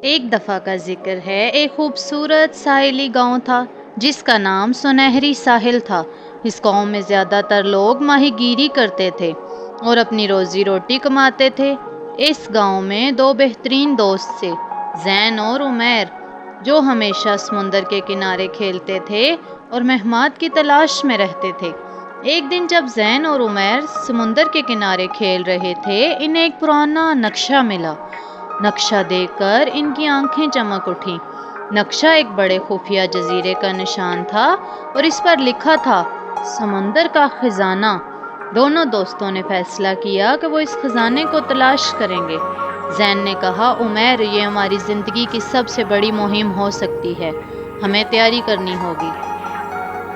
ایک دفعہ کا ذکر ہے، ایک خوبصورت ساحلی گاؤں تھا جس کا نام سنہری ساحل تھا۔ اس گاؤں میں زیادہ تر لوگ ماہی گیری کرتے تھے اور اپنی روزی روٹی کماتے تھے۔ اس گاؤں میں دو بہترین دوست تھے، زین اور عمیر، جو ہمیشہ سمندر کے کنارے کھیلتے تھے اور مہمات کی تلاش میں رہتے تھے۔ ایک دن جب زین اور عمیر سمندر کے کنارے کھیل رہے تھے، انہیں ایک پرانا نقشہ ملا۔ نقشہ دیکھ کر ان کی آنکھیں چمک اٹھیں۔ نقشہ ایک بڑے خفیہ جزیرے کا نشان تھا اور اس پر لکھا تھا سمندر کا خزانہ۔ دونوں دوستوں نے فیصلہ کیا کہ وہ اس خزانے کو تلاش کریں گے۔ زین نے کہا، عمیر، یہ ہماری زندگی کی سب سے بڑی مہم ہو سکتی ہے، ہمیں تیاری کرنی ہوگی۔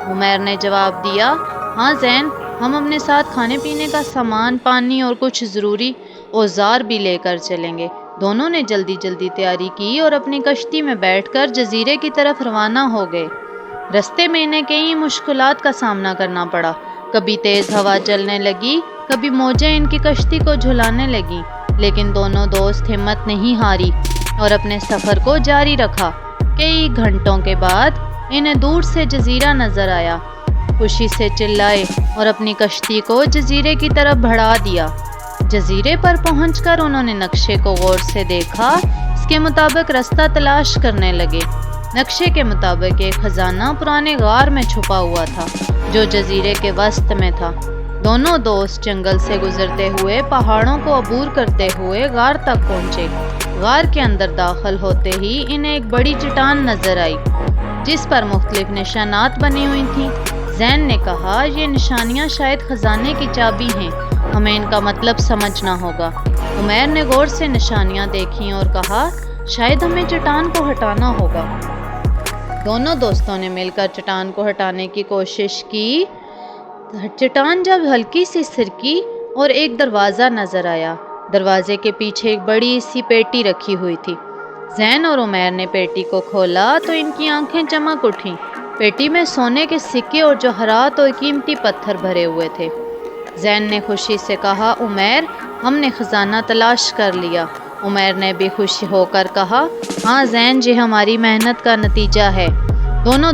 عمیر نے جواب دیا، ہاں زین، ہم اپنے ساتھ کھانے پینے کا سامان، پانی اور کچھ ضروری اوزار بھی لے کر چلیں گے۔ دونوں نے جلدی جلدی تیاری کی اور اپنی کشتی میں بیٹھ کر جزیرے کی طرف روانہ ہو گئے۔ رستے میں انہیں کئی مشکلات کا سامنا کرنا پڑا۔ کبھی تیز ہوا چلنے لگی، کبھی موجیں ان کی کشتی کو جھلانے لگیں، لیکن دونوں دوست ہمت نہیں ہاری اور اپنے سفر کو جاری رکھا۔ کئی گھنٹوں کے بعد انہیں دور سے جزیرہ نظر آیا۔ خوشی سے چلائے اور اپنی کشتی کو جزیرے کی طرف بڑھا دیا۔ جزیرے پر پہنچ کر انہوں نے نقشے کو غور سے دیکھا، اس کے مطابق رستہ تلاش کرنے لگے۔ نقشے کے مطابق ایک خزانہ پرانے غار میں چھپا ہوا تھا جو جزیرے کے وسط میں تھا۔ دونوں دوست جنگل سے گزرتے ہوئے، پہاڑوں کو عبور کرتے ہوئے غار تک پہنچے۔ غار کے اندر داخل ہوتے ہی انہیں ایک بڑی چٹان نظر آئی جس پر مختلف نشانات بنی ہوئی تھیں۔ زین نے کہا، یہ نشانیاں شاید خزانے کی چابی ہیں، ہمیں ان کا مطلب سمجھنا ہوگا۔ عمیر نے غور سے نشانیاں دیکھیں اور کہا، شاید ہمیں چٹان کو ہٹانا ہوگا۔ دونوں دوستوں نے مل کر چٹان کو ہٹانے کی کوشش کی۔ چٹان جب ہلکی سی سرکی اور ایک دروازہ نظر آیا۔ دروازے کے پیچھے ایک بڑی سی پیٹی رکھی ہوئی تھی۔ زین اور عمیر نے پیٹی کو کھولا تو ان کی آنکھیں چمک اٹھیں۔ پیٹی میں سونے کے سکے اور جوہرات اور قیمتی پتھر بھرے ہوئے تھے۔ زین نے خوشی سے کہا، عمیر، ہم نے خزانہ تلاش کر لیا۔ عمیر نے بھی خوش ہو کر کہا، ہاں زین، یہ ہماری محنت کا نتیجہ ہے۔ دونوں